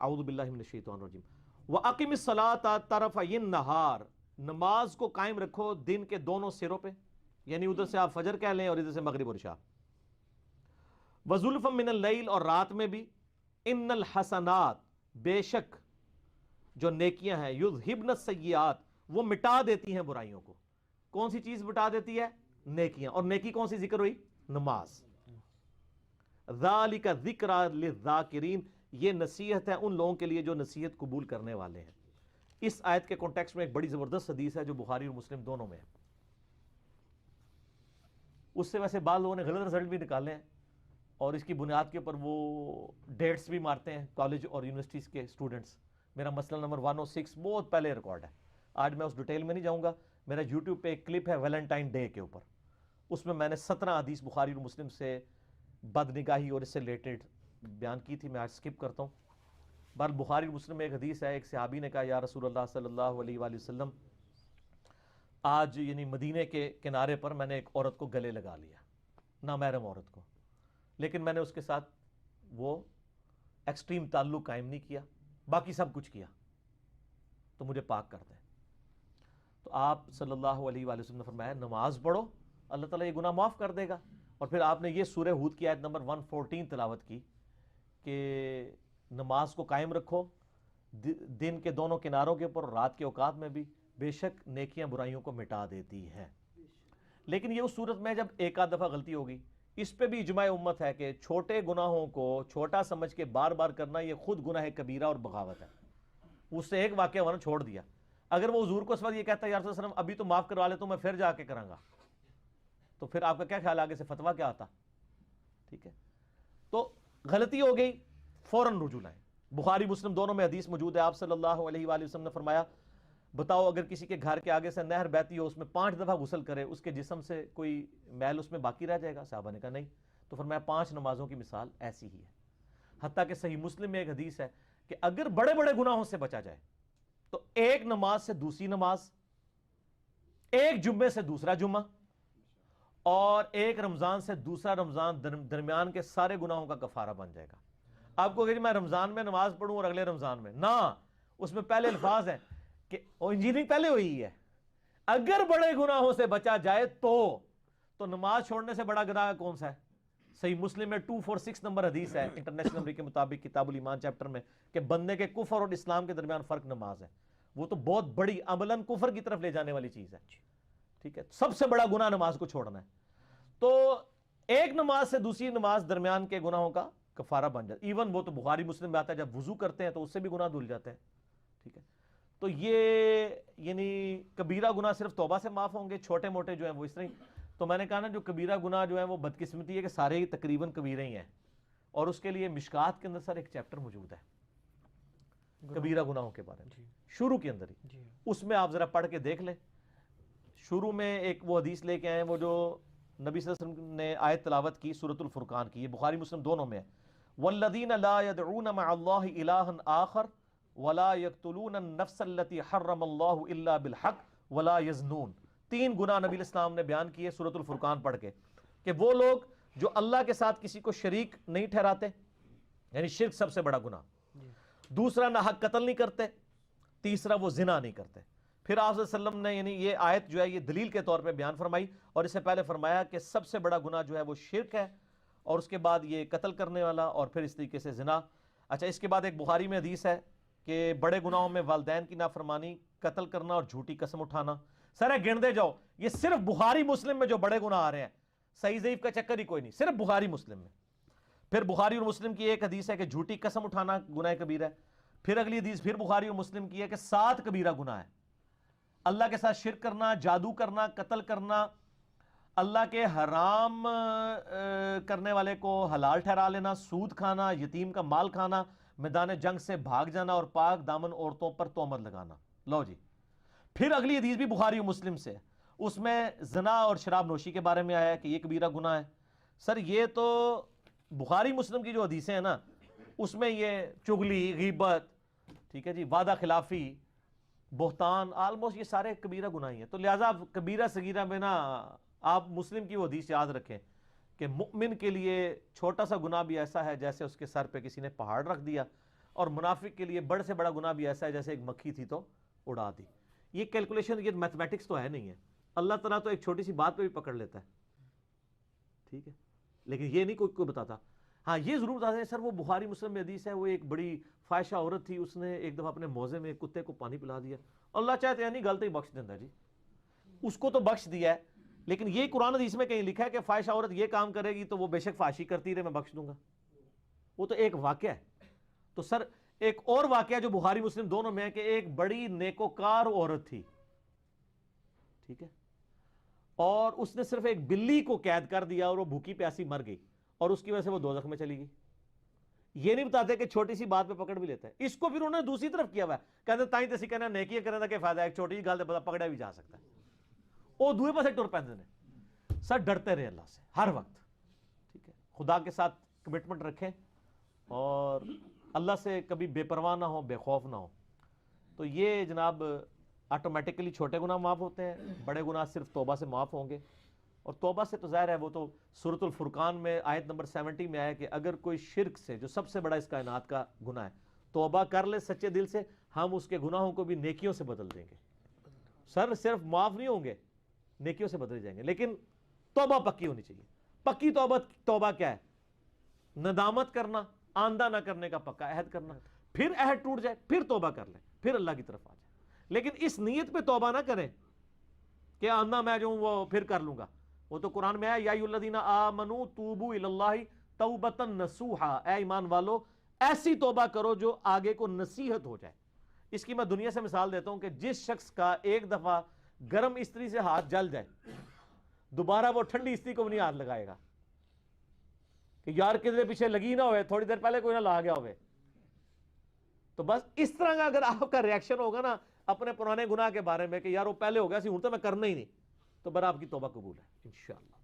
اعوذ باللہ من الشیطان الرجیم وَأَقِمِ الصَّلَاةَ طَرَفَيِ النَّهَارِ، نماز کو قائم رکھو دن کے دونوں سروں پہ، یعنی ادھر سے آپ فجر کہہ لیں اور ادھر سے مغرب اور عشاء. وَزُلْفًا مِّنَ اللَّيْلِ، اور رات میں بھی. اِنَّ الْحَسَنَاتِ، بے شک جو نیکیاں ہیں، یُذْہِبْنَ السَّیِّئَاتِ، وہ مٹا دیتی ہیں برائیوں کو. کون سی چیز مٹا دیتی ہے؟ نیکیاں. اور نیکی کون سی ذکر ہوئی؟ نماز. ذَلِكَ ذِکْرَى لِلذَّاکِرِینَ، یہ نصیحت ہے ان لوگوں کے لیے جو نصیحت قبول کرنے والے ہیں. اس آیت کے کانٹیکسٹ میں ایک بڑی زبردست حدیث ہے جو بخاری اور مسلم دونوں میں ہے. اس سے ویسے بعض لوگوں نے غلط رزلٹ بھی نکالے ہیں اور اس کی بنیاد کے اوپر وہ ڈیٹس بھی مارتے ہیں کالج اور یونیورسٹیز کے اسٹوڈنٹس. میرا مسئلہ نمبر 106 بہت پہلے ریکارڈ ہے، آج میں اس ڈیٹیل میں نہیں جاؤں گا. میرا یوٹیوب پہ ایک کلپ ہے ویلنٹائن ڈے کے اوپر، اس میں نے 17 حدیث بخاری اور مسلم سے بد نگاہی اور اس سے ریلیٹڈ بیان کی تھی. میں آج سکپ کرتا ہوں. بہر بخاری اور مسلم میں ایک حدیث ہے، ایک صحابی نے کہا یا رسول اللہ صلی اللہ علیہ وآلہ وسلم، آج یعنی مدینے کے کنارے پر میں نے ایک عورت کو گلے لگا لیا، نامحرم عورت کو، لیکن میں نے اس کے ساتھ وہ ایکسٹریم تعلق قائم نہیں کیا، باقی سب کچھ کیا، تو مجھے پاک کر دیں. تو آپ صلی اللہ علیہ وآلہ وسلم نے فرمایا نماز پڑھو، اللہ تعالیٰ یہ گناہ معاف کر دے گا. اور پھر آپ نے یہ سورہ ہود کی آیت نمبر 114 تلاوت کی کہ نماز کو قائم رکھو دن کے دونوں کناروں کے اوپر، رات کے اوقات میں بھی، بے شک نیکیاں برائیوں کو مٹا دیتی ہیں. لیکن یہ اس صورت میں جب ایک آدھ دفعہ غلطی ہوگی. اس پہ بھی اجماع امت ہے کہ چھوٹے گناہوں کو چھوٹا سمجھ کے بار بار کرنا یہ خود گناہ کبیرہ اور بغاوت ہے. اس سے ایک واقعہ ورنہ چھوڑ دیا. اگر وہ حضور کو اس وقت یہ کہتا ہے یا رسول اللہ صلی اللہ علیہ وسلم ابھی تو معاف کروا لے تو میں پھر جا کے کراں گا، تو پھر آپ کا کیا خیال آگے سے فتویٰ کیا آتا؟ ٹھیک ہے، تو غلطی ہو گئی فوراً رجوع لائیں. بخاری مسلم دونوں میں حدیث موجود ہے. آپ صلی اللہ علیہ وآلہ وسلم نے فرمایا بتاؤ اگر کسی کے گھر کے آگے سے نہر بہتی ہو، اس میں 5 دفعہ غسل کرے، اس کے جسم سے کوئی میل اس میں باقی رہ جائے گا؟ صحابہ نے کہا نہیں. تو فرمایا 5 نمازوں کی مثال ایسی ہی ہے. حتیٰ کہ صحیح مسلم میں ایک حدیث ہے کہ اگر بڑے بڑے گناہوں سے بچا جائے تو ایک نماز سے دوسری نماز، ایک جمعے سے دوسرا جمعہ، اور ایک رمضان سے دوسرا رمضان، درمیان کے سارے گناہوں کا کفارہ بن جائے گا. آپ کو کہ میں رمضان میں نماز پڑھوں اور اگلے رمضان میں نہ، اس میں پہلے الفاظ ہیں کہ انجینئرنگ پہلے ہوئی ہے، اگر بڑے گناہوں سے بچا جائے تو نماز چھوڑنے سے بڑا گناہ کون سا ہے؟ صحیح مسلم میں 246 نمبر حدیث ہے انٹرنیشنل نمبر کے مطابق کتاب الایمان چیپٹر میں کہ بندے کے کفر اور اسلام کے درمیان فرق نماز ہے. وہ تو بہت بڑی عملاً کفر کی طرف لے جانے والی چیز ہے. ٹھیک ہے، سب سے بڑا گناہ نماز کو چھوڑنا ہے. تو ایک نماز سے دوسری نماز درمیان کے گناہوں کا کفارہ بن جاتا ہے. ایون وہ تو بخاری مسلم میں آتا ہے جب وضو کرتے ہیں تو اس سے بھی گناہ دھل جاتے ہیں. ٹھیک ہے، تو یہ یعنی کبیرہ گناہ صرف توبہ سے معاف ہوں گے، چھوٹے موٹے جو ہیں وہ اس طرح. تو میں نے کہا نا جو کبیرہ گناہ جو ہے وہ بدقسمتی ہے کہ سارے ہی تقریباً کبیرے ہی ہیں، اور اس کے لیے مشکات کے اندر سر ایک چیپٹر موجود ہے کبیرہ گناہوں کے بارے میں، شروع کے اندر ہی. اس میں آپ ذرا پڑھ کے دیکھ لیں. شروع میں ایک وہ حدیث لے کے آئے وہ جو نبی صلی اللہ علیہ وسلم نے آیت تلاوت کی سورۃ الفرقان کی، یہ بخاری مسلم دونوں میں ہے. والذین لا يدعون مع اللہ الہا آخر ولا يقتلون النفس التي حرم اللہ الا بالحق ولا يزنون. 3 گناہ نبی الاسلام نے بیان کیے سورۃ الفرقان پڑھ کے کہ وہ لوگ جو اللہ کے ساتھ کسی کو شریک نہیں ٹھہراتے، یعنی شرک سب سے بڑا گناہ. دوسرا نہ حق قتل نہیں کرتے. تیسرا وہ زنا نہیں کرتے. پھر آپ صلی اللہ علیہ وسلم نے یعنی یہ آیت جو ہے یہ دلیل کے طور پہ بیان فرمائی، اور اس سے پہلے فرمایا کہ سب سے بڑا گناہ جو ہے وہ شرک ہے، اور اس کے بعد یہ قتل کرنے والا، اور پھر اس طریقے سے زنا. اچھا، اس کے بعد ایک بخاری میں حدیث ہے کہ بڑے گناہوں میں والدین کی نافرمانی، قتل کرنا اور جھوٹی قسم اٹھانا. سر گن دے جاؤ، یہ صرف بخاری مسلم میں جو بڑے گناہ آ رہے ہیں، صحیح ضعیف کا چکر ہی کوئی نہیں، صرف بخاری مسلم میں. پھر بخاری اور مسلم کی ایک حدیث ہے کہ جھوٹی قسم اٹھانا گناہ کبیرہ ہے. پھر اگلی حدیث پھر بخاری اور مسلم کی ہے کہ 7 کبیرہ گناہ ہے. اللہ کے ساتھ شرک کرنا، جادو کرنا، قتل کرنا، اللہ کے حرام کرنے والے کو حلال ٹھہرا لینا، سود کھانا، یتیم کا مال کھانا، میدان جنگ سے بھاگ جانا، اور پاک دامن عورتوں پر تہمت لگانا. لو جی، پھر اگلی حدیث بھی بخاری و مسلم سے، اس میں زنا اور شراب نوشی کے بارے میں آیا ہے کہ یہ کبیرہ گناہ ہے. سر یہ تو بخاری مسلم کی جو حدیثیں ہیں نا، اس میں یہ چغلی، غیبت، ٹھیک ہے جی، وعدہ خلافی، بہتان، آلموسٹ یہ سارے کبیرہ گناہ ہیں. تو لہٰذا کبیرہ صغیرہ میں نا آپ مسلم کی وہ حدیث یاد رکھیں کہ مؤمن کے لیے چھوٹا سا گناہ بھی ایسا ہے جیسے اس کے سر پہ کسی نے پہاڑ رکھ دیا، اور منافق کے لیے بڑے سے بڑا گناہ بھی ایسا ہے جیسے ایک مکھی تھی تو اڑا دی. یہ کیلکولیشن، یہ میتھمیٹکس تو ہے نہیں ہے. اللہ تعالیٰ تو ایک چھوٹی سی بات پہ بھی پکڑ لیتا ہے، ٹھیک ہے، لیکن یہ نہیں کوئی بتاتا. ہاں یہ ضرور بتاتے ہیں سر وہ بخاری مسلم میں حدیث ہے، وہ ایک بڑی فاحشہ عورت تھی، اس نے ایک دفعہ اپنے موزے میں کتے کو پانی پلا دیا. اللہ چاہتے ہیں نہیں غلطی بخش دیتا جی، اس کو تو بخش دیا ہے، لیکن یہ قرآن حدیث میں کہیں لکھا ہے کہ فاحشہ عورت یہ کام کرے گی تو وہ بے شک فحاشی کرتی رہے میں بخش دوں گا. وہ تو ایک واقعہ ہے. تو سر ایک اور واقعہ جو بخاری مسلم دونوں میں ہے کہ ایک بڑی نیکوکار عورت تھی، ٹھیک ہے، اور اس نے صرف ایک بلی کو قید کر دیا اور وہ بھوکی پیاسی مر گئی، اور اس کی وجہ سے وہ دوزخ میں چلی گئی. یہ نہیں بتاتے کہ چھوٹی سی بات پہ پکڑ بھی لیتا ہے. اس کو پھر انہوں نے دوسری طرف کیا ہوا ہے، کہتے تائیں تسی کہنا نیکی کرنے دا کہ فائدہ ہے، ایک چھوٹی سی گل تے پکڑا بھی جا سکتا ہے. وہ دوسرے پاسے ٹر پیندے نے. سر ڈرتے رہے اللہ سے ہر وقت، ٹھیک ہے، خدا کے ساتھ کمٹمنٹ رکھیں اور اللہ سے کبھی بے پرواہ نہ ہو، بے خوف نہ ہو. تو یہ جناب آٹومیٹکلی چھوٹے گناہ معاف ہوتے ہیں، بڑے گناہ صرف توبہ سے معاف ہوں گے. اور توبہ سے تو ظاہر ہے وہ تو سورۃ الفرقان میں آیت نمبر 70 میں آیا کہ اگر کوئی شرک سے، جو سب سے بڑا اس کائنات کا گناہ ہے، توبہ کر لے سچے دل سے، ہم اس کے گناہوں کو بھی نیکیوں سے بدل دیں گے. سر صرف معاف نہیں ہوں گے، نیکیوں سے بدل جائیں گے، لیکن توبہ پکی ہونی چاہیے. پکی توبہ کیا ہے؟ ندامت کرنا، آندہ نہ کرنے کا پکا عہد کرنا، پھر عہد ٹوٹ جائے پھر توبہ کر لیں، پھر اللہ کی طرف آ جائے. لیکن اس نیت پہ توبہ نہ کریں کہ آندہ میں جو ہوں وہ پھر کر لوں گا. وہ تو قرآن میں ہے یا ایھا الذین آمنوا توبوا الی اللہ توبۃ نصوحا، اے ایمان والو ایسی توبہ کرو جو آگے کو نصیحت ہو جائے. اس کی میں دنیا سے مثال دیتا ہوں کہ جس شخص کا ایک دفعہ گرم استری سے ہاتھ جل جائے، دوبارہ وہ ٹھنڈی استری کو بھی نہیں ہاتھ لگائے گا کہ یار کدھر پیچھے لگی نہ ہوئے، تھوڑی دیر پہلے کوئی نہ لا گیا ہوئے. تو بس اس طرح کا اگر آپ کا ریاکشن ہوگا نا اپنے پرانے گناہ کے بارے میں کہ یار وہ پہلے ہو گیا سی ہوں تو میں کرنا ہی نہیں، تو بر آپ کی توبہ قبول ہے انشاءاللہ.